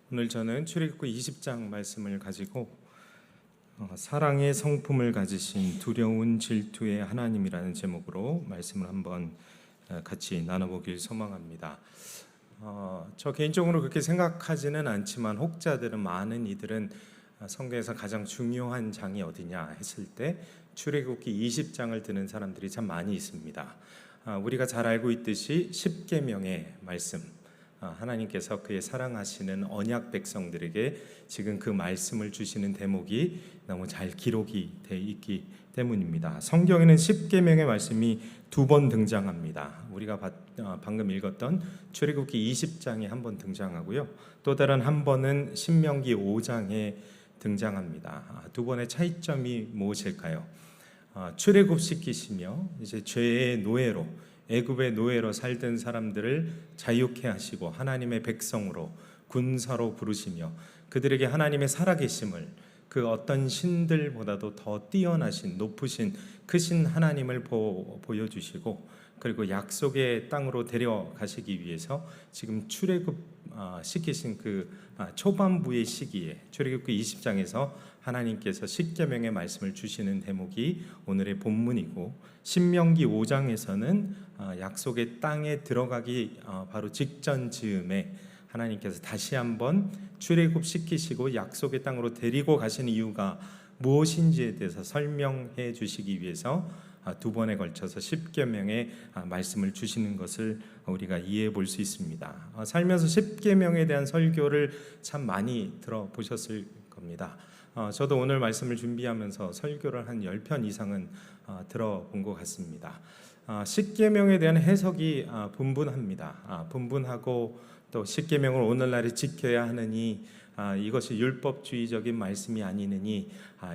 오늘 저는 출애굽기 20장 말씀을 가지고 사랑의 성품을 가지신 두려운 질투의 하나님이라는 제목으로 말씀을 한번 같이 나눠보길 소망합니다. 저 개인적으로 그렇게 생각하지는 않지만 혹자들은 많은 이들은 성경에서 가장 중요한 장이 어디냐 했을 때 출애굽기 20장을 드는 사람들이 참 많이 있습니다. 우리가 잘 알고 있듯이 십계명의 말씀, 하나님께서 그의 사랑하시는 언약 백성들에게 지금 그 말씀을 주시는 대목이 너무 잘 기록이 되어 있기 때문입니다. 성경에는 십계명의 말씀이 두 번 등장합니다. 우리가 방금 읽었던 출애굽기 20장에 한 번 등장하고요, 또 다른 한 번은 신명기 5장에 등장합니다. 두 번의 차이점이 무엇일까요? 출애굽시키시며 이제 죄의 노예로, 애굽의 노예로 살던 사람들을 자유케 하시고 하나님의 백성으로, 군사로 부르시며 그들에게 하나님의 살아계심을, 그 어떤 신들보다도 더 뛰어나신, 높으신, 크신 하나님을 보여주시고, 그리고 약속의 땅으로 데려가시기 위해서 지금 출애굽 시키신 그 초반부의 시기에 출애굽기 20장에서 하나님께서 십계명의 말씀을 주시는 대목이 오늘의 본문이고, 신명기 5장에서는 약속의 땅에 들어가기 바로 직전 즈음에 하나님께서 다시 한번 출애굽 시키시고 약속의 땅으로 데리고 가신 이유가 무엇인지에 대해서 설명해 주시기 위해서 두 번에 걸쳐서 십계명의 말씀을 주시는 것을 우리가 이해해 볼 수 있습니다. 살면서 십계명에 대한 설교를 참 많이 들어보셨을 겁니다. 저도 오늘 말씀을 준비하면서 설교를 한 10편 이상은 들어본 것 같습니다. 십계명에 대한 해석이 분분합니다. 분분하고 또 십계명을 오늘날에 지켜야 하느니 이것이 율법주의적인 말씀이 아니느니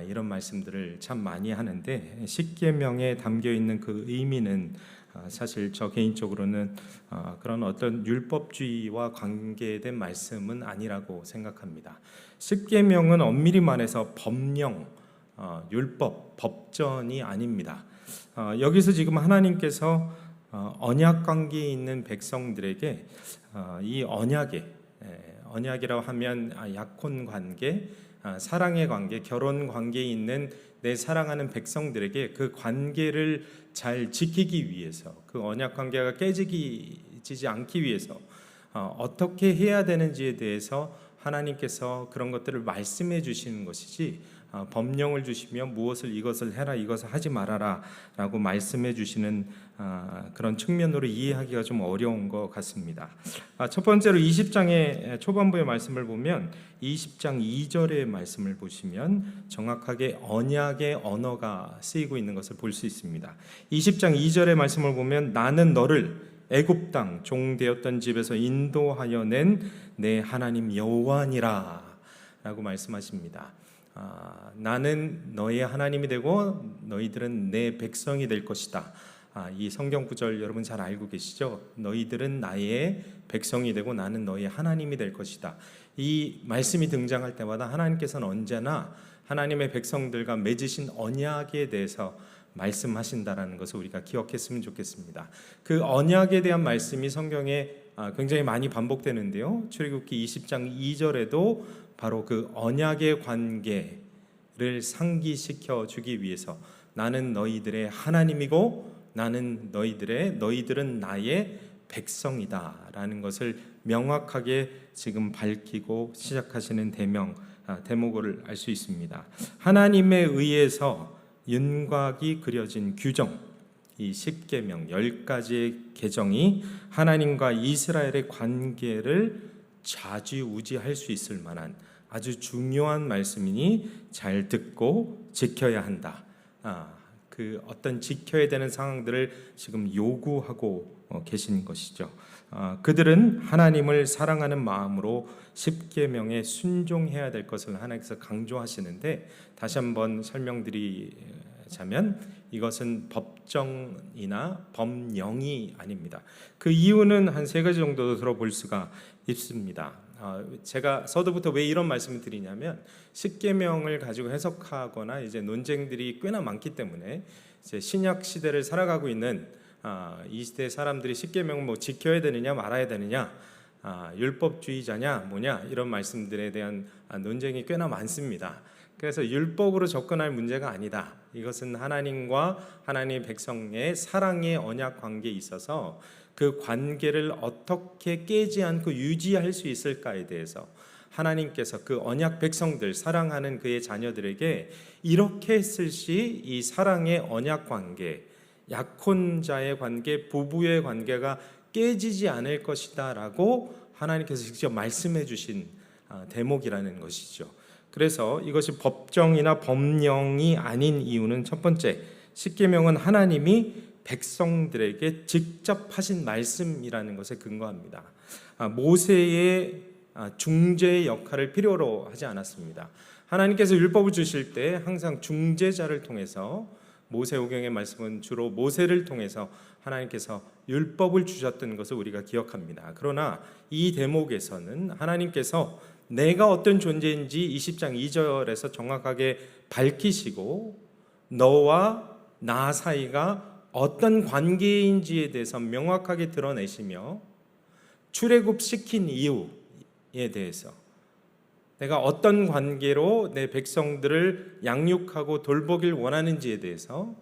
이런 말씀들을 참 많이 하는데, 십계명에 담겨있는 그 의미는 사실 저 개인적으로는 그런 어떤 율법주의와 관계된 말씀은 아니라고 생각합니다. 십계명은 엄밀히 말해서 법령, 율법, 법전이 아닙니다. 여기서 지금 하나님께서 언약 관계에 있는 백성들에게 이 언약이라고 하면 약혼 관계, 사랑의 관계, 결혼 관계에 있는 내 사랑하는 백성들에게 그 관계를 잘 지키기 위해서, 그 언약 관계가 깨지지 않기 위해서 어떻게 해야 되는지에 대해서 하나님께서 그런 것들을 말씀해 주시는 것이지, 법령을 주시며 무엇을 이것을 해라 이것을 하지 말아라 라고 말씀해 주시는 그런 측면으로 이해하기가 좀 어려운 것 같습니다. 첫 번째로 20장의 초반부의 말씀을 보면 20장 2절의 말씀을 보시면 정확하게 언약의 언어가 쓰이고 있는 것을 볼 수 있습니다. 20장 2절의 말씀을 보면 나는 너를 애굽 땅 종되었던 집에서 인도하여 낸 내 하나님 여호와니라 라고 말씀하십니다. 나는 너의 하나님이 되고 너희들은 내 백성이 될 것이다. 이 성경 구절 여러분 잘 알고 계시죠? 너희들은 나의 백성이 되고 나는 너의 하나님이 될 것이다. 이 말씀이 등장할 때마다 하나님께서는 언제나 하나님의 백성들과 맺으신 언약에 대해서 말씀하신다라는 것을 우리가 기억했으면 좋겠습니다. 그 언약에 대한 말씀이 성경에 굉장히 많이 반복되는데요, 출애굽기 20장 2절에도 바로 그 언약의 관계를 상기시켜 주기 위해서 나는 너희들의 하나님이고 너희들은 나의 백성이다 라는 것을 명확하게 지금 밝히고 시작하시는 대목을 알 수 있습니다. 하나님에 의해서 윤곽이 그려진 규정, 이 십계명 10가지의 계정이 하나님과 이스라엘의 관계를 좌지우지할 수 있을 만한 아주 중요한 말씀이니 잘 듣고 지켜야 한다. 그 어떤 지켜야 되는 상황들을 지금 요구하고 계신 것이죠. 그들은 하나님을 사랑하는 마음으로 십계명에 순종해야 될 것을 하나님께서 강조하시는데, 다시 한번 설명드리자면 이것은 법정이나 법령이 아닙니다. 그 이유는 한 3가지 정도 들어볼 수가 있습니다. 제가 서두부터 왜 이런 말씀을 드리냐면, 십계명을 가지고 해석하거나 이제 논쟁들이 꽤나 많기 때문에 이제 신약 시대를 살아가고 있는 이 시대 사람들이 십계명을 뭐 지켜야 되느냐 말아야 되느냐 율법주의자냐 뭐냐 이런 말씀들에 대한 논쟁이 꽤나 많습니다. 그래서 율법으로 접근할 문제가 아니다. 이것은 하나님과 하나님의 백성의 사랑의 언약 관계에 있어서 그 관계를 어떻게 깨지 않고 유지할 수 있을까에 대해서 하나님께서 그 언약 백성들, 사랑하는 그의 자녀들에게 이렇게 했을 시 이 사랑의 언약 관계, 약혼자의 관계, 부부의 관계가 깨지지 않을 것이다 라고 하나님께서 직접 말씀해 주신 대목이라는 것이죠. 그래서 이것이 법정이나 법령이 아닌 이유는 첫 번째, 십계명은 하나님이 백성들에게 직접 하신 말씀이라는 것에 근거합니다. 모세의 중재의 역할을 필요로 하지 않았습니다. 하나님께서 율법을 주실 때 항상 중재자를 통해서, 모세오경의 말씀은 주로 모세를 통해서 하나님께서 율법을 주셨던 것을 우리가 기억합니다. 그러나 이 대목에서는 하나님께서 내가 어떤 존재인지 20장 2절에서 정확하게 밝히시고 너와 나 사이가 어떤 관계인지에 대해서 명확하게 드러내시며 출애굽시킨 이유에 대해서 내가 어떤 관계로 내 백성들을 양육하고 돌보길 원하는지에 대해서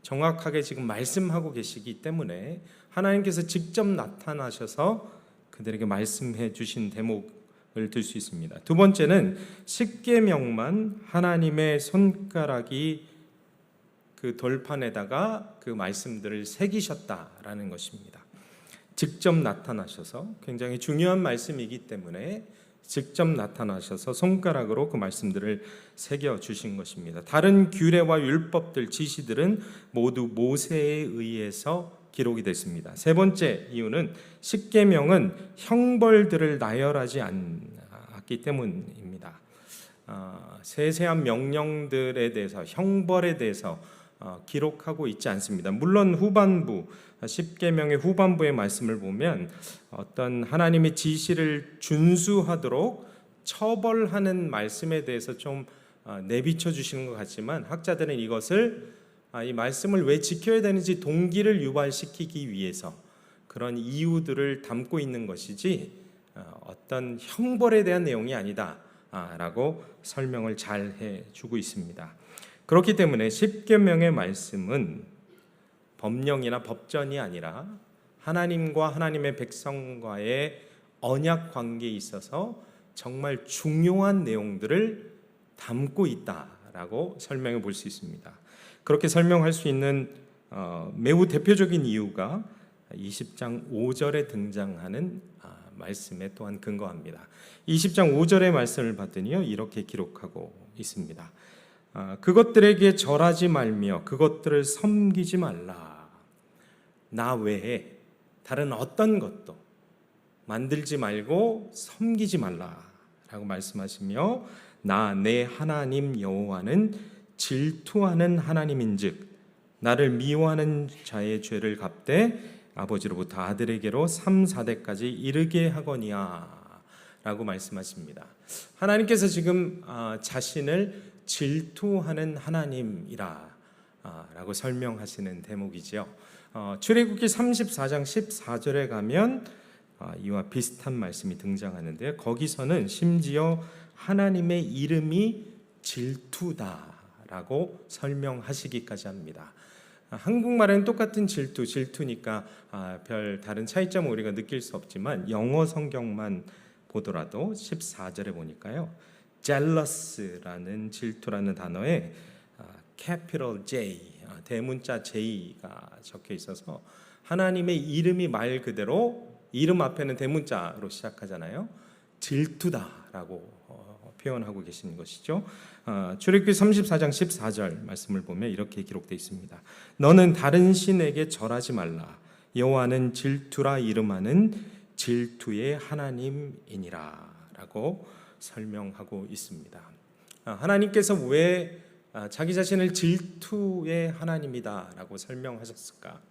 정확하게 지금 말씀하고 계시기 때문에 하나님께서 직접 나타나셔서 그들에게 말씀해 주신 대목을 들 수 있습니다. 두 번째는 십계명만 하나님의 손가락이 그 돌판에다가 그 말씀들을 새기셨다라는 것입니다. 직접 나타나셔서, 굉장히 중요한 말씀이기 때문에 직접 나타나셔서 손가락으로 그 말씀들을 새겨 주신 것입니다. 다른 규례와 율법들, 지시들은 모두 모세에 의해서 기록이 됐습니다. 세 번째 이유는 십계명은 형벌들을 나열하지 않았기 때문입니다. 세세한 명령들에 대해서, 형벌에 대해서 기록하고 있지 않습니다. 물론 후반부, 십계명의 후반부의 말씀을 보면 어떤 하나님의 지시를 준수하도록 처벌하는 말씀에 대해서 좀 내비쳐 주시는 것 같지만, 학자들은 이것을 이 말씀을 왜 지켜야 되는지 동기를 유발시키기 위해서 그런 이유들을 담고 있는 것이지 어떤 형벌에 대한 내용이 아니다 라고 설명을 잘 해주고 있습니다. 그렇기 때문에 십계명의 말씀은 법령이나 법전이 아니라 하나님과 하나님의 백성과의 언약 관계에 있어서 정말 중요한 내용들을 담고 있다라고 설명해 볼 수 있습니다. 그렇게 설명할 수 있는 매우 대표적인 이유가 20장 5절에 등장하는 말씀에 또한 근거합니다. 20장 5절의 말씀을 봤더니요, 이렇게 기록하고 있습니다. 그것들에게 절하지 말며 그것들을 섬기지 말라. 나 외에 다른 어떤 것도 만들지 말고 섬기지 말라라고 말씀하시며, 나 내 하나님 여호와는 질투하는 하나님인즉 나를 미워하는 자의 죄를 갚되 아버지로부터 아들에게로 3, 4대까지 이르게 하거니와 라고 말씀하십니다. 하나님께서 지금 자신을 질투하는 하나님이라 라고 설명하시는 대목이지요. 출애굽기 34장 14절에 가면 이와 비슷한 말씀이 등장하는데요, 거기서는 심지어 하나님의 이름이 질투다라고 설명하시기까지 합니다. 한국말에는 똑같은 질투니까 별 다른 차이점을 우리가 느낄 수 없지만, 영어 성경만 보더라도 14절에 보니까요, jealous라는 질투라는 단어에 capital J, 대문자 J가 적혀 있어서 하나님의 이름이 말 그대로 이름 앞에는 대문자로 시작하잖아요. 질투다라고 표현하고 계시는 것이죠. 출애굽기 34장 14절 말씀을 보면 이렇게 기록되어 있습니다. 너는 다른 신에게 절하지 말라. 여호와는 질투라 이름하는 질투의 하나님이니라 라고 설명하고 있습니다. 하나님께서 왜 자기 자신을 질투의 하나님이다 라고 설명하셨을까?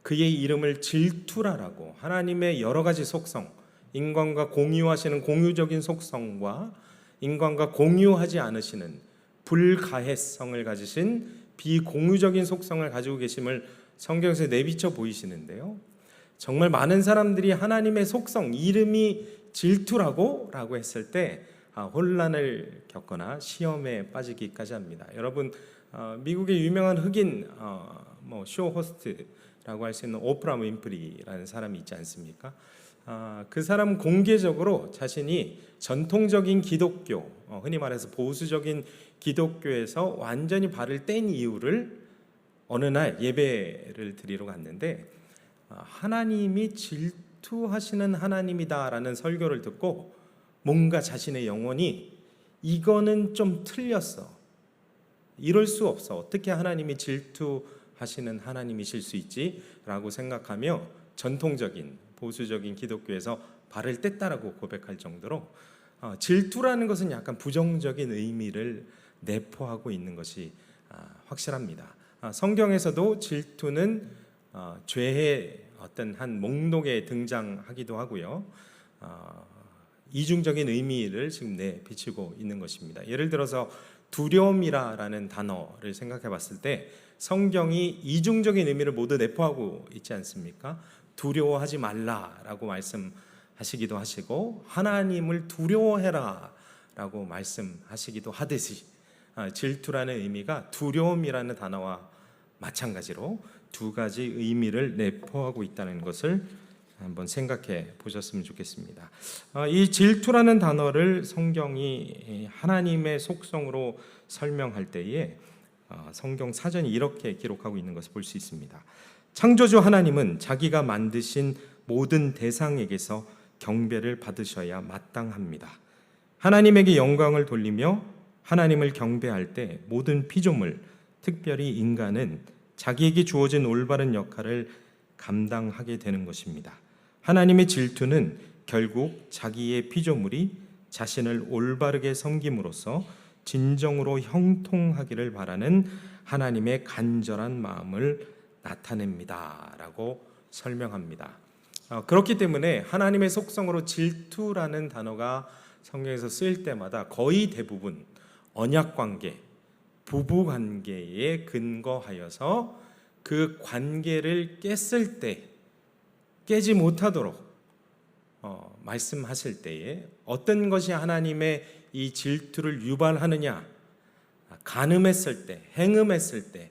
그의 이름을 질투라라고, 하나님의 여러 가지 속성, 인간과 공유하시는 공유적인 속성과 인간과 공유하지 않으시는 불가해성을 가지신 비공유적인 속성을 가지고 계심을 성경에서 내비쳐 보이시는데요, 정말 많은 사람들이 하나님의 속성, 이름이 질투라고 했을 때 혼란을 겪거나 시험에 빠지기까지 합니다. 여러분, 미국의 유명한 흑인 쇼 호스트라고 할 수 있는 오프라 윈프리라는 사람이 있지 않습니까? 그 사람 공개적으로 자신이 전통적인 기독교, 흔히 말해서 보수적인 기독교에서 완전히 발을 뗀 이유를 어느 날 예배를 드리러 갔는데 하나님이 질투하시는 하나님이다라는 설교를 듣고 뭔가 자신의 영혼이 이거는 좀 틀렸어, 이럴 수 없어, 어떻게 하나님이 질투하시는 하나님이실 수 있지? 라고 생각하며 전통적인 보수적인 기독교에서 발을 뗐다라고 고백할 정도로 질투라는 것은 약간 부정적인 의미를 내포하고 있는 것이 확실합니다. 성경에서도 질투는 죄의 어떤 한 목록에 등장하기도 하고요, 이중적인 의미를 지금 내비치고 있는 것입니다. 예를 들어서 두려움이라는 단어를 생각해 봤을 때 성경이 이중적인 의미를 모두 내포하고 있지 않습니까? 두려워하지 말라라고 말씀하시기도 하시고 하나님을 두려워해라 라고 말씀하시기도 하듯이 질투라는 의미가 두려움이라는 단어와 마찬가지로 두 가지 의미를 내포하고 있다는 것을 한번 생각해 보셨으면 좋겠습니다. 이 질투라는 단어를 성경이 하나님의 속성으로 설명할 때에 성경 사전이 이렇게 기록하고 있는 것을 볼 수 있습니다. 창조주 하나님은 자기가 만드신 모든 대상에게서 경배를 받으셔야 마땅합니다. 하나님에게 영광을 돌리며 하나님을 경배할 때 모든 피조물, 특별히 인간은 자기에게 주어진 올바른 역할을 감당하게 되는 것입니다. 하나님의 질투는 결국 자기의 피조물이 자신을 올바르게 섬김으로써 진정으로 형통하기를 바라는 하나님의 간절한 마음을 나타냅니다 라고 설명합니다. 그렇기 때문에 하나님의 속성으로 질투라는 단어가 성경에서 쓰일 때마다 거의 대부분 언약관계, 부부관계에 근거하여서 그 관계를 깼을 때 깨지 못하도록 말씀하실 때에 어떤 것이 하나님의 이 질투를 유발하느냐, 간음했을 때, 행음했을 때,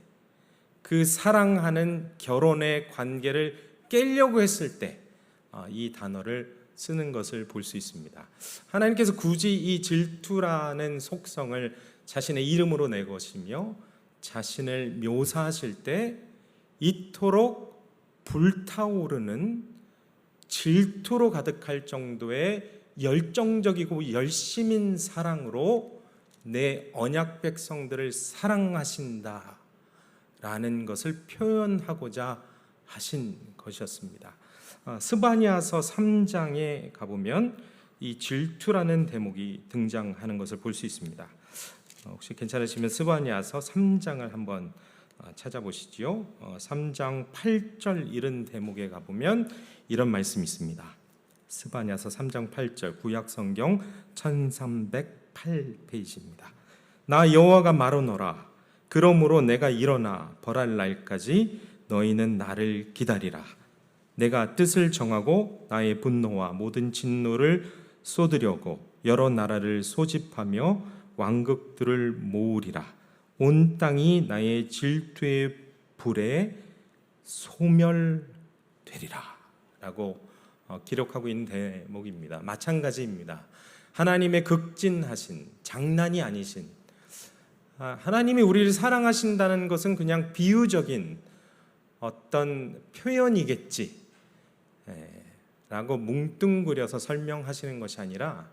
그 사랑하는 결혼의 관계를 깨려고 했을 때 이 단어를 쓰는 것을 볼 수 있습니다. 하나님께서 굳이 이 질투라는 속성을 자신의 이름으로 내것이며 자신을 묘사하실 때 이토록 불타오르는 질투로 가득할 정도의 열정적이고 열심인 사랑으로 내 언약 백성들을 사랑하신다 라는 것을 표현하고자 하신 것이었습니다. 스바냐서 3장에 가보면 이 질투라는 대목이 등장하는 것을 볼 수 있습니다. 혹시 괜찮으시면 스바냐서 3장을 한번 찾아보시지요. 3장 8절 이른 대목에 가보면 이런 말씀이 있습니다. 스바냐서 3장 8절 구약성경 1308페이지입니다. 나 여호와가 말하노라. 그러므로 내가 일어나 벌할 날까지 너희는 나를 기다리라. 내가 뜻을 정하고 나의 분노와 모든 진노를 쏟으려고 여러 나라를 소집하며 왕국들을 모으리라. 온 땅이 나의 질투의 불에 소멸되리라 라고 기록하고 있는 대목입니다. 마찬가지입니다. 하나님의 극진하신, 장난이 아니신, 하나님이 우리를 사랑하신다는 것은 그냥 비유적인 어떤 표현이겠지 라고 뭉뚱그려서 설명하시는 것이 아니라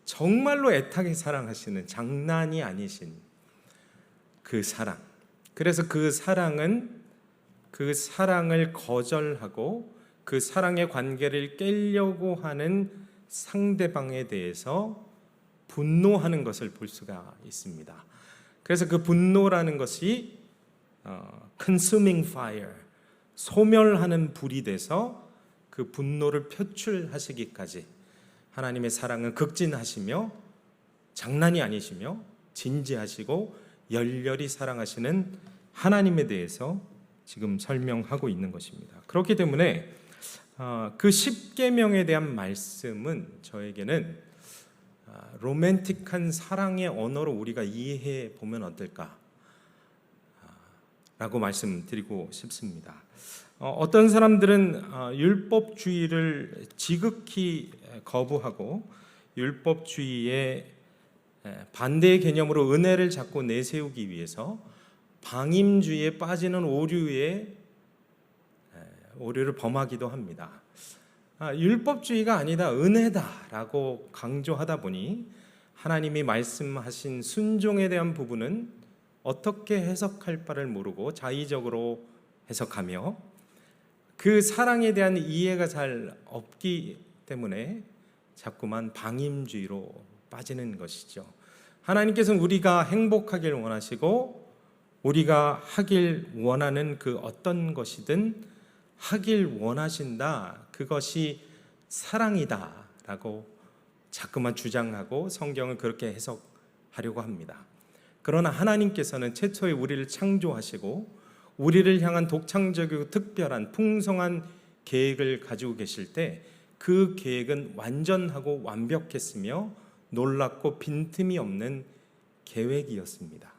정말로 애타게 사랑하시는, 장난이 아니신 그 사랑. 그래서 그 사랑은 그 사랑을 거절하고 그 사랑의 관계를 깨려고 하는 상대방에 대해서 분노하는 것을 볼 수가 있습니다. 그래서 그 분노라는 것이 consuming fire, 소멸하는 불이 돼서 그 분노를 표출하시기까지 하나님의 사랑은 극진하시며 장난이 아니시며 진지하시고 열렬히 사랑하시는 하나님에 대해서 지금 설명하고 있는 것입니다. 그렇기 때문에 그 십계명에 대한 말씀은 저에게는 로맨틱한 사랑의 언어로 우리가 이해해 보면 어떨까? 라고 말씀드리고 싶습니다. 어떤 사람들은 율법주의를 지극히 거부하고 율법주의의 반대의 개념으로 은혜를 자꾸 내세우기 위해서 방임주의에 빠지는 오류를 범하기도 합니다. 율법주의가 아니다 은혜다라고 강조하다 보니 하나님이 말씀하신 순종에 대한 부분은 어떻게 해석할 바를 모르고 자의적으로 해석하며 그 사랑에 대한 이해가 잘 없기 때문에 자꾸만 방임주의로 빠지는 것이죠. 하나님께서는 우리가 행복하길 원하시고 우리가 하길 원하는 그 어떤 것이든 하길 원하신다. 그것이 사랑이다 라고 자꾸만 주장하고 성경을 그렇게 해석하려고 합니다. 그러나 하나님께서는 최초에 우리를 창조하시고 우리를 향한 독창적이고 특별한 풍성한 계획을 가지고 계실 때 그 계획은 완전하고 완벽했으며 놀랍고 빈틈이 없는 계획이었습니다.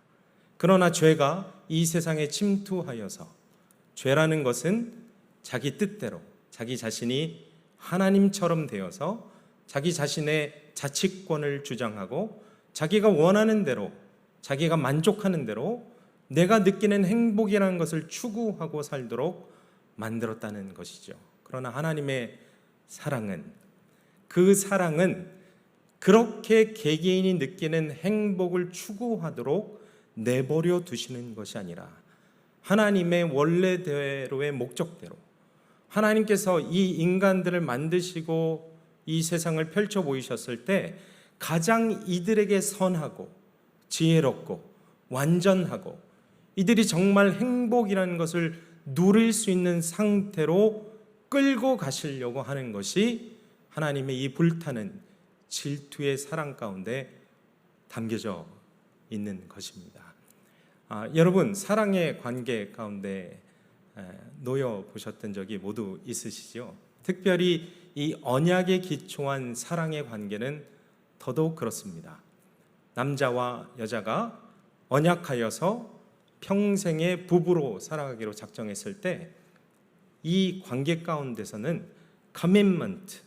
그러나 죄가 이 세상에 침투하여서 죄라는 것은 자기 뜻대로 자기 자신이 하나님처럼 되어서 자기 자신의 자치권을 주장하고 자기가 원하는 대로 자기가 만족하는 대로 내가 느끼는 행복이라는 것을 추구하고 살도록 만들었다는 것이죠. 그러나 하나님의 사랑은 그렇게 개개인이 느끼는 행복을 추구하도록 내버려 두시는 것이 아니라 하나님의 원래대로의 목적대로 하나님께서 이 인간들을 만드시고 이 세상을 펼쳐 보이셨을 때 가장 이들에게 선하고 지혜롭고 완전하고 이들이 정말 행복이라는 것을 누릴 수 있는 상태로 끌고 가시려고 하는 것이 하나님의 이 불타는 질투의 사랑 가운데 담겨져 있는 것입니다. 여러분 사랑의 관계 가운데 놓여 보셨던 적이 모두 있으시죠? 특별히 이 언약에 기초한 사랑의 관계는 더더욱 그렇습니다. 남자와 여자가 언약하여서 평생의 부부로 살아가기로 작정했을 때 이 관계 가운데서는 커밋먼트,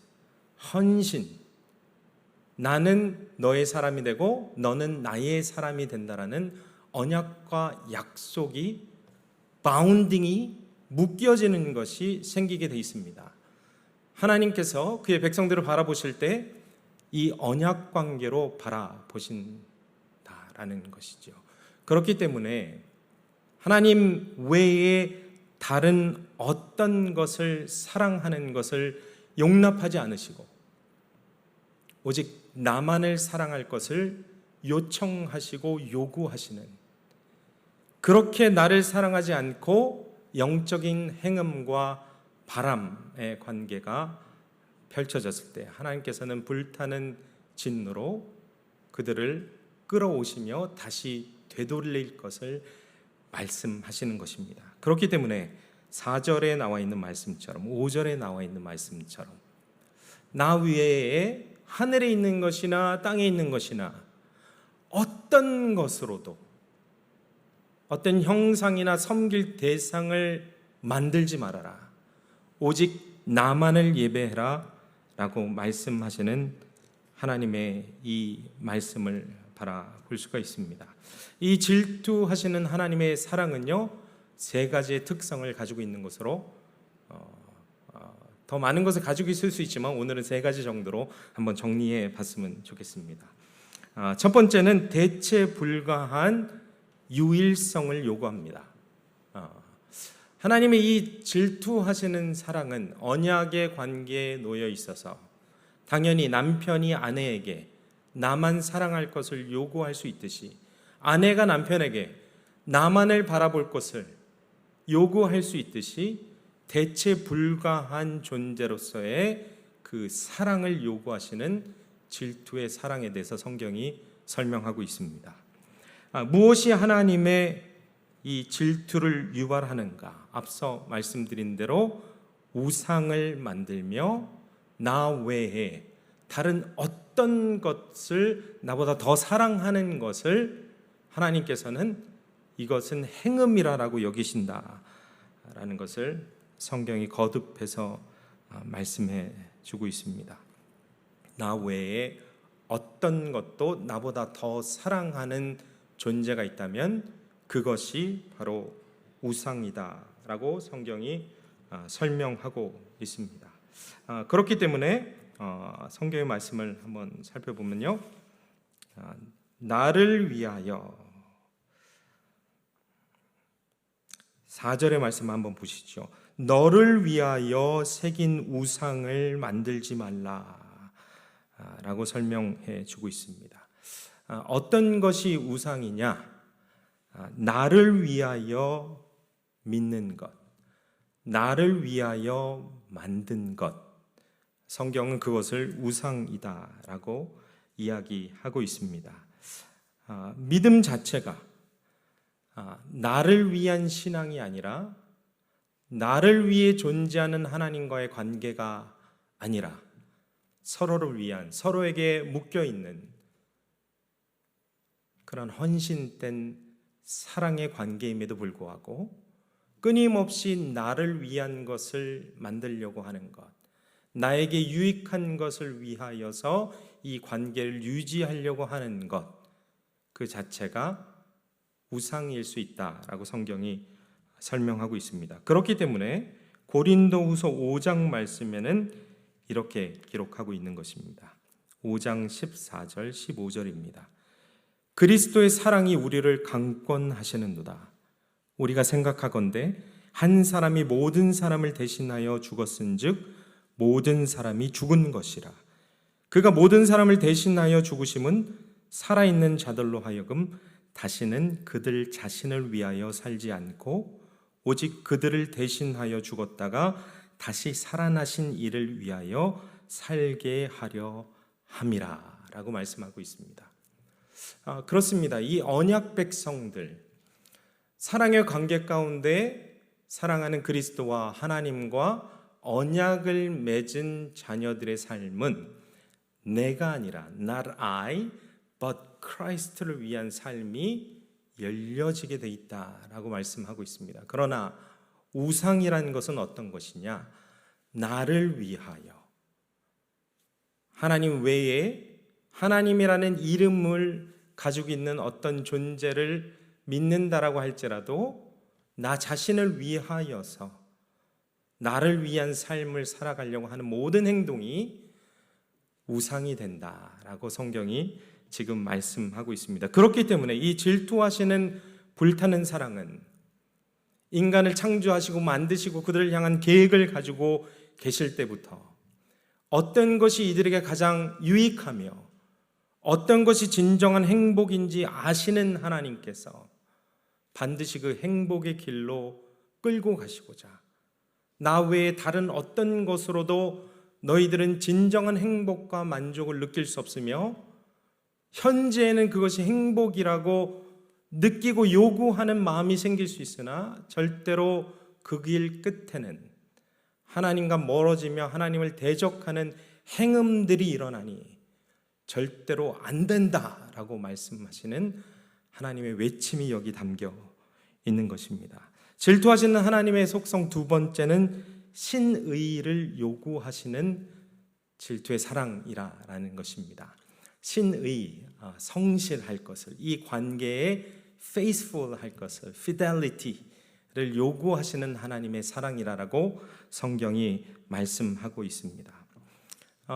헌신, 나는 너의 사람이 되고 너는 나의 사람이 된다라는 언약과 약속이 바운딩이 묶여지는 것이 생기게 돼 있습니다. 하나님께서 그의 백성들을 바라보실 때 이 언약 관계로 바라보신다라는 것이죠. 그렇기 때문에 하나님 외에 다른 어떤 것을 사랑하는 것을 용납하지 않으시고 오직 나만을 사랑할 것을 요청하시고 요구하시는, 그렇게 나를 사랑하지 않고 영적인 행음과 바람의 관계가 펼쳐졌을 때 하나님께서는 불타는 진노로 그들을 끌어오시며 다시 되돌릴 것을 말씀하시는 것입니다. 그렇기 때문에 4절에 나와 있는 말씀처럼 5절에 나와 있는 말씀처럼 나 외에 하늘에 있는 것이나 땅에 있는 것이나 어떤 것으로도 어떤 형상이나 섬길 대상을 만들지 말아라. 오직 나만을 예배해라 라고 말씀하시는 하나님의 이 말씀을 바라볼 수가 있습니다. 이 질투하시는 하나님의 사랑은요, 세 가지의 특성을 가지고 있는 것으로 더 많은 것을 가지고 있을 수 있지만 오늘은 세 가지 정도로 한번 정리해 봤으면 좋겠습니다. 첫 번째는 대체 불가한 유일성을 요구합니다. 하나님의 이 질투하시는 사랑은 언약의 관계에 놓여 있어서 당연히 남편이 아내에게 나만 사랑할 것을 요구할 수 있듯이 아내가 남편에게 나만을 바라볼 것을 요구할 수 있듯이 대체 불가한 존재로서의 그 사랑을 요구하시는 질투의 사랑에 대해서 성경이 설명하고 있습니다. 무엇이 하나님의 이 질투를 유발하는가? 앞서 말씀드린 대로 우상을 만들며 나 외에 다른 어떤 것을 나보다 더 사랑하는 것을 하나님께서는 이것은 행음이라고 여기신다라는 것을 성경이 거듭해서 말씀해 주고 있습니다. 나 외에 어떤 것도 나보다 더 사랑하는 존재가 있다면 그것이 바로 우상이다라고 성경이 설명하고 있습니다. 그렇기 때문에 성경의 말씀을 한번 살펴보면요, 나를 위하여 4절의 말씀 한번 보시죠. 너를 위하여 새긴 우상을 만들지 말라 라고 설명해 주고 있습니다. 어떤 것이 우상이냐? 나를 위하여 믿는 것, 나를 위하여 만든 것, 성경은 그것을 우상이다라고 이야기하고 있습니다. 믿음 자체가 나를 위한 신앙이 아니라 나를 위해 존재하는 하나님과의 관계가 아니라 서로를 위한, 서로에게 묶여있는 그런 헌신된 사랑의 관계임에도 불구하고 끊임없이 나를 위한 것을 만들려고 하는 것, 나에게 유익한 것을 위하여서 이 관계를 유지하려고 하는 것, 그 자체가 우상일 수 있다라고 성경이 설명하고 있습니다. 그렇기 때문에 고린도후서 5장 말씀에는 이렇게 기록하고 있는 것입니다. 5장 14절 15절입니다. 그리스도의 사랑이 우리를 강권하시는도다. 우리가 생각하건대 한 사람이 모든 사람을 대신하여 죽었은즉 모든 사람이 죽은 것이라. 그가 모든 사람을 대신하여 죽으심은 살아있는 자들로 하여금 다시는 그들 자신을 위하여 살지 않고 오직 그들을 대신하여 죽었다가 다시 살아나신 이를 위하여 살게 하려 함이라 라고 말씀하고 있습니다. 그렇습니다. 이 언약 백성들, 사랑의 관계 가운데 사랑하는 그리스도와 하나님과 언약을 맺은 자녀들의 삶은 내가 아니라 not I but Christ를 위한 삶이 열려지게 돼 있다라고 말씀하고 있습니다. 그러나 우상이라는 것은 어떤 것이냐? 나를 위하여, 하나님 외에 하나님이라는 이름을 가지고 있는 어떤 존재를 믿는다라고 할지라도 나 자신을 위하여서 나를 위한 삶을 살아가려고 하는 모든 행동이 우상이 된다라고 성경이 지금 말씀하고 있습니다. 그렇기 때문에 이 질투하시는 불타는 사랑은 인간을 창조하시고 만드시고 그들을 향한 계획을 가지고 계실 때부터 어떤 것이 이들에게 가장 유익하며 어떤 것이 진정한 행복인지 아시는 하나님께서 반드시 그 행복의 길로 끌고 가시고자 나 외에 다른 어떤 것으로도 너희들은 진정한 행복과 만족을 느낄 수 없으며 현재에는 그것이 행복이라고 느끼고 요구하는 마음이 생길 수 있으나 절대로 그 길 끝에는 하나님과 멀어지며 하나님을 대적하는 행음들이 일어나니 절대로 안 된다라고 말씀하시는 하나님의 외침이 여기 담겨 있는 것입니다. 질투하시는 하나님의 속성 두 번째는 신의를 요구하시는 질투의 사랑이라는 것입니다. 신의, 성실할 것을, 이 관계에 faithful 할 것을, fidelity를 요구하시는 하나님의 사랑이라고 성경이 말씀하고 있습니다.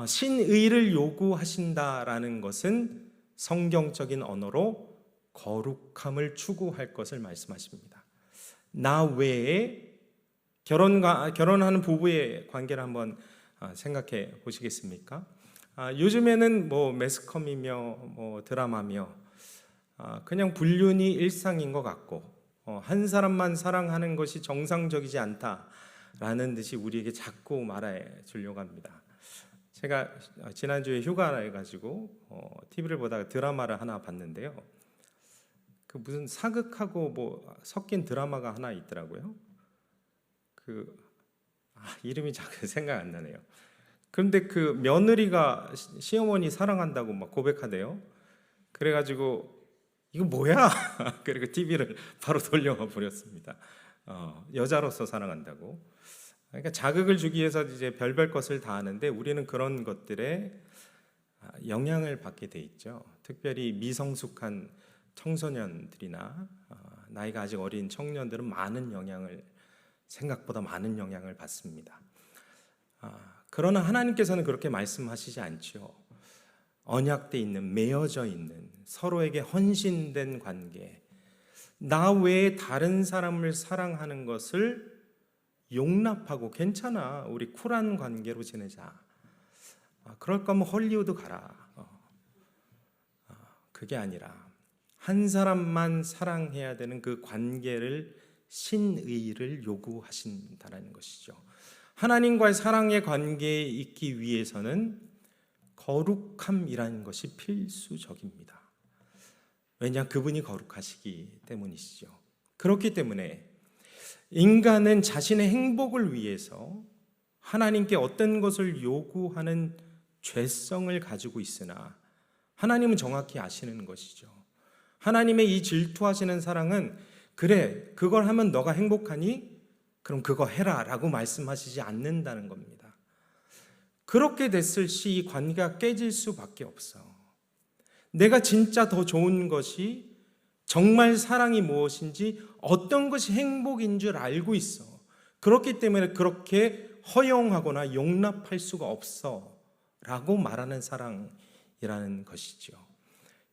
신의를 요구하신다라는 것은 성경적인 언어로 거룩함을 추구할 것을 말씀하십니다. 나 외에 결혼하는 부부의 관계를 한번 생각해 보시겠습니까? 요즘에는 뭐 매스컴이며 뭐 드라마며 그냥 불륜이 일상인 것 같고 한 사람만 사랑하는 것이 정상적이지 않다라는 듯이 우리에게 자꾸 말해 주려고 합니다. 제가 지난주에 휴가를 가지고 TV를 보다가 드라마를 하나 봤는데요. 그 무슨 사극하고 뭐 섞인 드라마가 하나 있더라고요. 그 이름이 자꾸 생각 안 나네요. 그런데 그 며느리가 시어머니 사랑한다고 막 고백하대요. 그래가지고 이거 뭐야? 그리고 TV를 바로 돌려가 버렸습니다. 여자로서 사랑한다고. 그러니까 자극을 주기 위해서 이제 별별 것을 다 하는데 우리는 그런 것들에 영향을 받게 돼 있죠. 특별히 미성숙한 청소년들이나 나이가 아직 어린 청년들은 생각보다 많은 영향을 받습니다. 그러나 하나님께서는 그렇게 말씀하시지 않죠. 언약돼 있는, 맺어져 있는, 서로에게 헌신된 관계, 나 외에 다른 사람을 사랑하는 것을 용납하고 괜찮아, 우리 쿨한 관계로 지내자. 그럴 거면 헐리우드 가라. 그게 아니라 한 사람만 사랑해야 되는 그 관계를, 신의를 요구하신다는 것이죠. 하나님과의 사랑의 관계에 있기 위해서는 거룩함이라는 것이 필수적입니다. 왜냐, 그분이 거룩하시기 때문이시죠. 그렇기 때문에 인간은 자신의 행복을 위해서 하나님께 어떤 것을 요구하는 죄성을 가지고 있으나 하나님은 정확히 아시는 것이죠. 하나님의 이 질투하시는 사랑은 그래, 그걸 하면 너가 행복하니? 그럼 그거 해라 라고 말씀하시지 않는다는 겁니다. 그렇게 됐을 시 이 관계가 깨질 수밖에 없어. 내가 진짜 더 좋은 것이, 정말 사랑이 무엇인지, 어떤 것이 행복인 줄 알고 있어. 그렇기 때문에 그렇게 허용하거나 용납할 수가 없어 라고 말하는 사랑이라는 것이죠.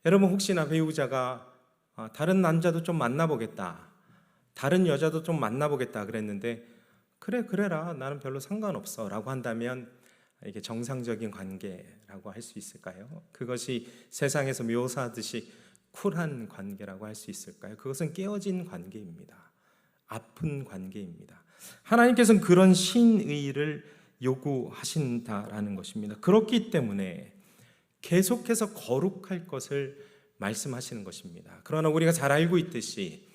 여러분, 혹시나 배우자가 다른 남자도 좀 만나보겠다, 다른 여자도 좀 만나보겠다 그랬는데 그래라, 나는 별로 상관없어 라고 한다면 이게 정상적인 관계라고 할 수 있을까요? 그것이 세상에서 묘사하듯이 쿨한 관계라고 할 수 있을까요? 그것은 깨어진 관계입니다. 아픈 관계입니다. 하나님께서는 그런 신의를 요구하신다라는 것입니다. 그렇기 때문에 계속해서 거룩할 것을 말씀하시는 것입니다. 그러나 우리가 잘 알고 있듯이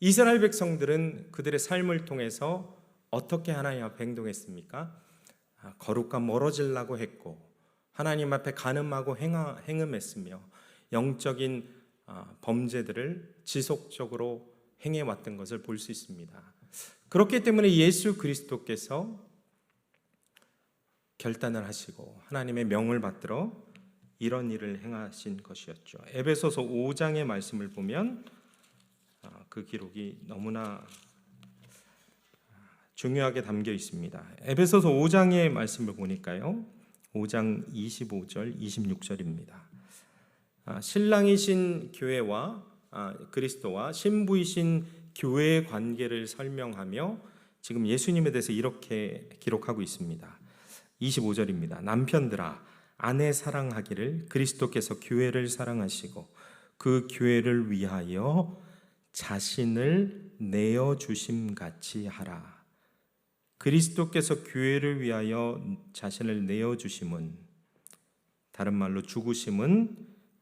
이스라엘 백성들은 그들의 삶을 통해서 어떻게 하나님 앞에 행동했습니까? 거룩과 멀어지려고 했고 하나님 앞에 간음하고 행음했으며 영적인 범죄들을 지속적으로 행해왔던 것을 볼 수 있습니다. 그렇기 때문에 예수 그리스도께서 결단을 하시고 하나님의 명을 받들어 이런 일을 행하신 것이었죠. 에베소서 5장의 말씀을 보면 그 기록이 너무나 중요하게 담겨 있습니다. 에베소서 5장의 말씀을 보니까요, 5장 25절, 26절입니다. 신랑이신 교회와 그리스도와 신부이신 교회의 관계를 설명하며 지금 예수님에 대해서 이렇게 기록하고 있습니다. 25절입니다. 남편들아, 아내 사랑하기를 그리스도께서 교회를 사랑하시고 그 교회를 위하여 자신을 내어주심 같이 하라. 그리스도께서 교회를 위하여 자신을 내어주심은, 다른 말로 죽으심은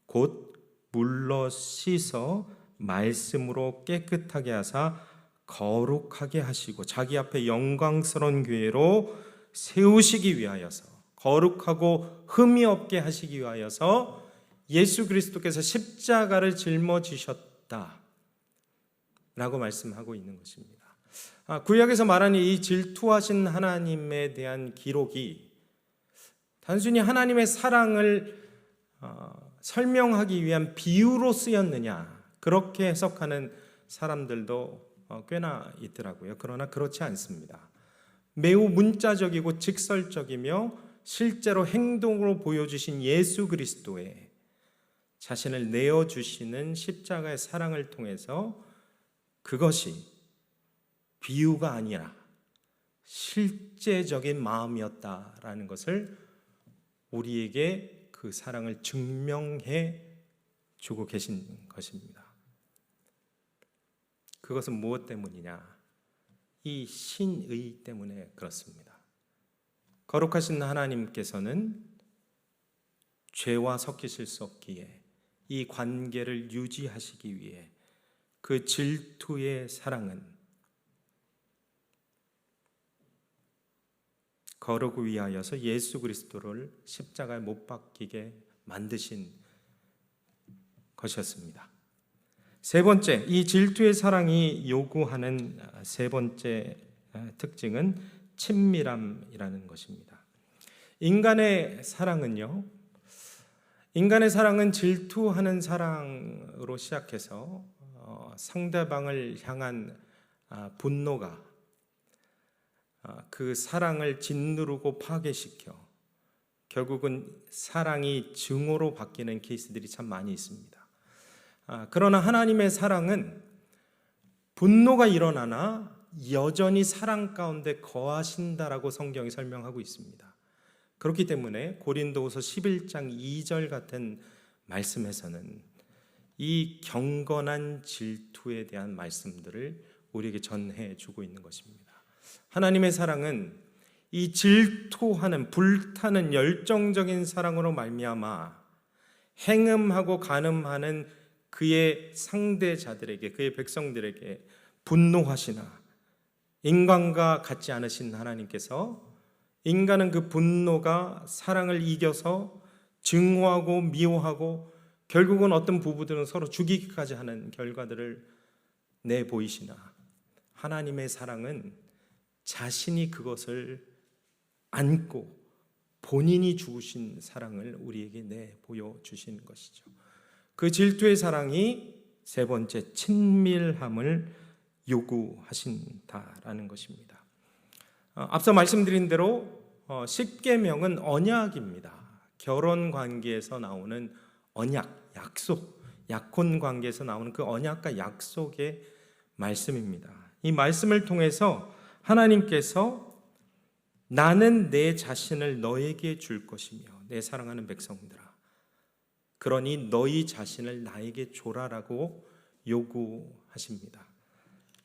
곧 물로 씻어 말씀으로 깨끗하게 하사 거룩하게 하시고 자기 앞에 영광스러운 교회로 세우시기 위하여서, 거룩하고 흠이 없게 하시기 위하여서 예수 그리스도께서 십자가를 짊어지셨다 라고 말씀하고 있는 것입니다. 구약에서 말하는 이 질투하신 하나님에 대한 기록이 단순히 하나님의 사랑을 설명하기 위한 비유로 쓰였느냐, 그렇게 해석하는 사람들도 꽤나 있더라고요. 그러나 그렇지 않습니다. 매우 문자적이고 직설적이며 실제로 행동으로 보여주신 예수 그리스도의 자신을 내어주시는 십자가의 사랑을 통해서 그것이 비유가 아니라 실제적인 마음이었다라는 것을 우리에게 그 사랑을 증명해 주고 계신 것입니다. 그것은 무엇 때문이냐? 이 신의 때문에 그렇습니다. 거룩하신 하나님께서는 죄와 섞이실 수 없기에 이 관계를 유지하시기 위해 그 질투의 사랑은 거룩을 위하여서 예수 그리스도를 십자가에 못 박히게 만드신 것이었습니다. 세 번째, 이 질투의 사랑이 요구하는 세 번째 특징은 친밀함이라는 것입니다. 인간의 사랑은 질투하는 사랑으로 시작해서 상대방을 향한 분노가 그 사랑을 짓누르고 파괴시켜 결국은 사랑이 증오로 바뀌는 케이스들이 참 많이 있습니다. 그러나 하나님의 사랑은 분노가 일어나나 여전히 사랑 가운데 거하신다라고 성경이 설명하고 있습니다. 그렇기 때문에 고린도후서 11장 2절 같은 말씀에서는 이 경건한 질투에 대한 말씀들을 우리에게 전해주고 있는 것입니다. 하나님의 사랑은 이 질투하는 불타는 열정적인 사랑으로 말미암아 행음하고 간음하는 그의 상대자들에게, 그의 백성들에게 분노하시나 인간과 같지 않으신 하나님께서 인간은 그 분노가 사랑을 이겨서 증오하고 미워하고 결국은 어떤 부부들은 서로 죽이기까지 하는 결과들을 내보이시나 하나님의 사랑은 자신이 그것을 안고 본인이 죽으신 사랑을 우리에게 내보여 주시는 것이죠. 그 질투의 사랑이 세 번째 친밀함을 요구하신다라는 것입니다. 앞서 말씀드린 대로 십계명은 언약입니다. 결혼 관계에서 나오는 언약, 약속, 약혼 관계에서 나오는 그 언약과 약속의 말씀입니다. 이 말씀을 통해서 하나님께서 나는 내 자신을 너에게 줄 것이며 내 사랑하는 백성들아 그러니 너희 자신을 나에게 줘라라고 요구하십니다.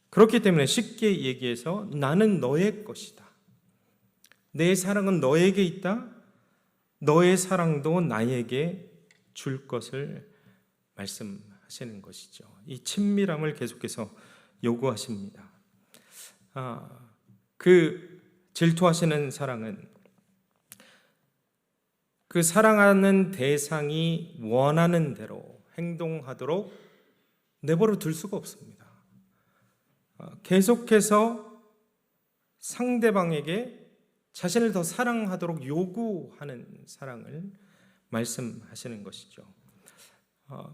그렇기 때문에 쉽게 얘기해서 나는 너의 것이다. 내 사랑은 너에게 있다. 너의 사랑도 나에게 줄 것을 말씀하시는 것이죠. 이 친밀함을 계속해서 요구하십니다. 그 질투하시는 사랑은 그 사랑하는 대상이 원하는 대로 행동하도록 내버려 둘 수가 없습니다. 계속해서 상대방에게 자신을 더 사랑하도록 요구하는 사랑을 말씀하시는 것이죠.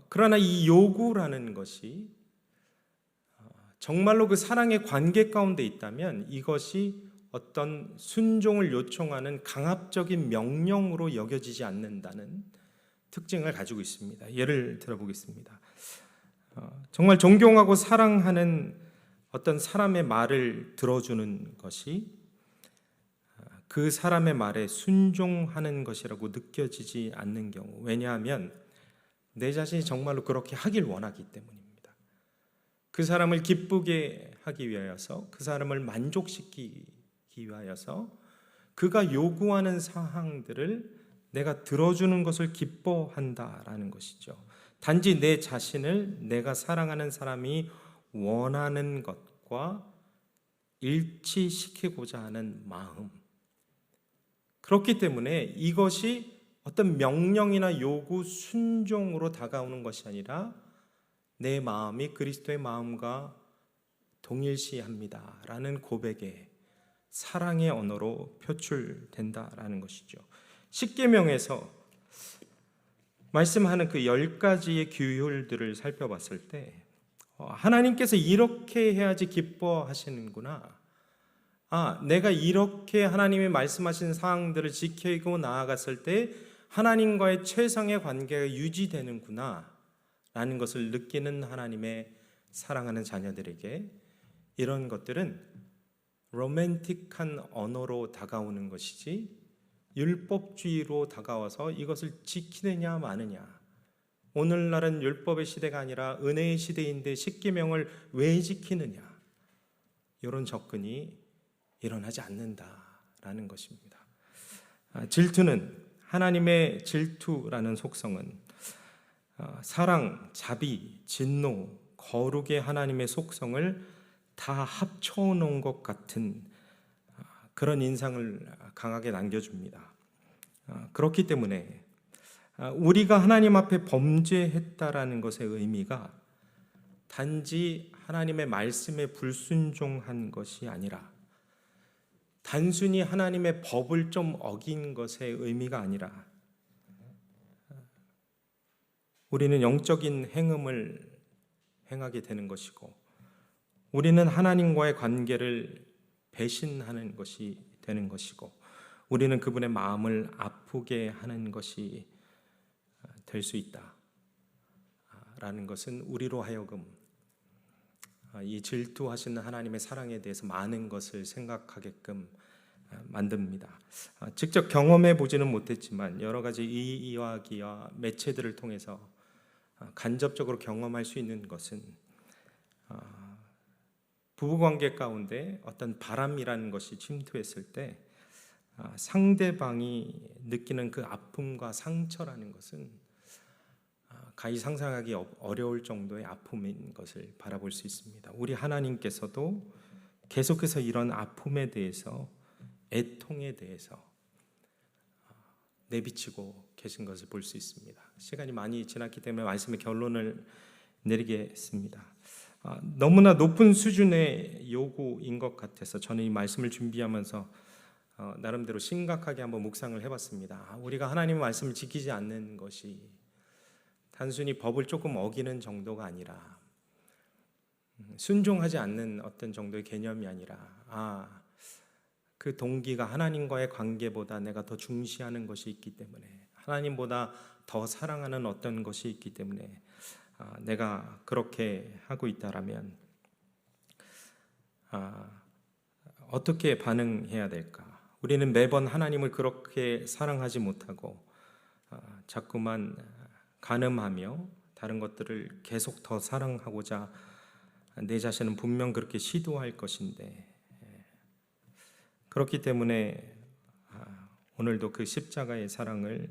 그러나 이 요구라는 것이 정말로 그 사랑의 관계 가운데 있다면 이것이 어떤 순종을 요청하는 강압적인 명령으로 여겨지지 않는다는 특징을 가지고 있습니다. 예를 들어보겠습니다. 정말 존경하고 사랑하는 어떤 사람의 말을 들어주는 것이 그 사람의 말에 순종하는 것이라고 느껴지지 않는 경우, 왜냐하면 내 자신이 정말로 그렇게 하길 원하기 때문입니다. 그 사람을 기쁘게 하기 위하여서, 그 사람을 만족시키기 위하여서 그가 요구하는 사항들을 내가 들어주는 것을 기뻐한다라는 것이죠. 단지 내 자신을 내가 사랑하는 사람이 원하는 것과 일치시키고자 하는 마음, 그렇기 때문에 이것이 어떤 명령이나 요구, 순종으로 다가오는 것이 아니라 내 마음이 그리스도의 마음과 동일시합니다라는 고백에 사랑의 언어로 표출된다라는 것이죠. 십계명에서 말씀하는 그 10가지의 규율들을 살펴봤을 때 하나님께서 이렇게 해야지 기뻐하시는구나, 내가 이렇게 하나님이 말씀하신 사항들을 지키고 나아갔을 때 하나님과의 최상의 관계가 유지되는구나 라는 것을 느끼는 하나님의 사랑하는 자녀들에게 이런 것들은 로맨틱한 언어로 다가오는 것이지 율법주의로 다가와서 이것을 지키느냐 마느냐, 오늘날은 율법의 시대가 아니라 은혜의 시대인데 십계명을 왜 지키느냐, 이런 접근이 일어나지 않는다라는 것입니다. 질투는, 하나님의 질투라는 속성은 사랑, 자비, 진노, 거룩의 하나님의 속성을 다 합쳐놓은 것 같은 그런 인상을 강하게 남겨줍니다. 그렇기 때문에 우리가 하나님 앞에 범죄했다라는 것의 의미가 단지 하나님의 말씀에 불순종한 것이 아니라, 단순히 하나님의 법을 좀 어긴 것의 의미가 아니라, 우리는 영적인 행음을 행하게 되는 것이고, 우리는 하나님과의 관계를 배신하는 것이 되는 것이고, 우리는 그분의 마음을 아프게 하는 것이 될 수 있다라는 것은 우리로 하여금 이 질투하시는 하나님의 사랑에 대해서 많은 것을 생각하게끔 만듭니다. 직접 경험해 보지는 못했지만 여러 가지 이야기와 매체들을 통해서 간접적으로 경험할 수 있는 것은, 부부관계 가운데 어떤 바람이라는 것이 침투했을 때 상대방이 느끼는 그 아픔과 상처라는 것은 가히 상상하기 어려울 정도의 아픔인 것을 바라볼 수 있습니다. 우리 하나님께서도 계속해서 이런 아픔에 대해서, 애통에 대해서 내비치고 계신 것을 볼 수 있습니다. 시간이 많이 지났기 때문에 말씀의 결론을 내리겠습니다. 너무나 높은 수준의 요구인 것 같아서 저는 이 말씀을 준비하면서 나름대로 심각하게 한번 묵상을 해봤습니다. 우리가 하나님의 말씀을 지키지 않는 것이 단순히 법을 조금 어기는 정도가 아니라, 순종하지 않는 어떤 정도의 개념이 아니라, 그 동기가 하나님과의 관계보다 내가 더 중시하는 것이 있기 때문에, 하나님보다 더 사랑하는 어떤 것이 있기 때문에 내가 그렇게 하고 있다라면 어떻게 반응해야 될까? 우리는 매번 하나님을 그렇게 사랑하지 못하고 자꾸만 간음하며 다른 것들을 계속 더 사랑하고자 내 자신은 분명 그렇게 시도할 것인데, 그렇기 때문에 오늘도 그 십자가의 사랑을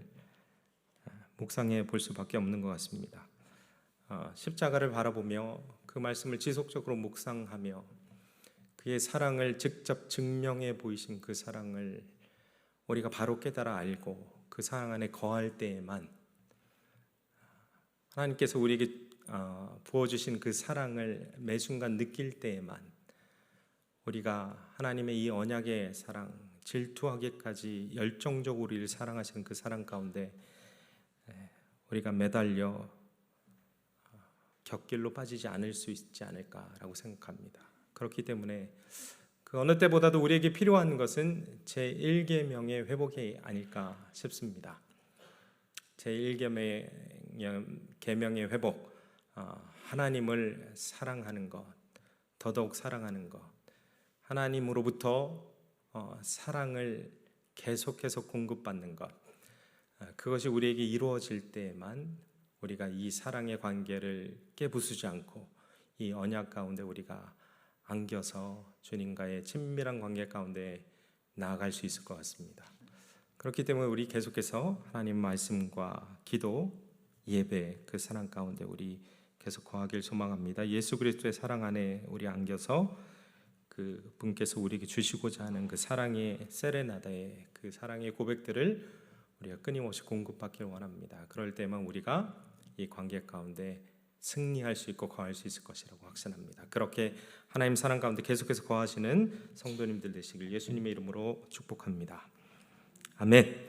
묵상해 볼 수밖에 없는 것 같습니다. 십자가를 바라보며 그 말씀을 지속적으로 묵상하며 그의 사랑을 직접 증명해 보이신 그 사랑을 우리가 바로 깨달아 알고 그 사랑 안에 거할 때에만, 하나님께서 우리에게 부어주신 그 사랑을 매 순간 느낄 때에만 우리가 하나님의 이 언약의 사랑, 질투하기까지 열정적으로 우리를 사랑하시는 그 사랑 가운데 우리가 매달려 곁길로 빠지지 않을 수 있지 않을까라고 생각합니다. 그렇기 때문에 그 어느 때보다도 우리에게 필요한 것은 제1계명의 회복이 아닐까 싶습니다. 제1계명의 회복, 하나님을 사랑하는 것, 더더욱 사랑하는 것, 하나님으로부터 사랑을 계속해서 공급받는 것, 그것이 우리에게 이루어질 때에만 우리가 이 사랑의 관계를 깨부수지 않고 이 언약 가운데 우리가 안겨서 주님과의 친밀한 관계 가운데 나아갈 수 있을 것 같습니다. 그렇기 때문에 우리 계속해서 하나님 말씀과 기도, 예배, 그 사랑 가운데 우리 계속 거하길 소망합니다. 예수 그리스도의 사랑 안에 우리 안겨서 그 분께서 우리에게 주시고자 하는 그 사랑의 세레나다의 그 사랑의 고백들을 우리가 끊임없이 공급받길 원합니다. 그럴 때만 우리가 이 관계 가운데 승리할 수 있고 거할 수 있을 것이라고 확신합니다. 그렇게 하나님 사랑 가운데 계속해서 거하시는 성도님들 되시길 예수님의 이름으로 축복합니다. 아멘.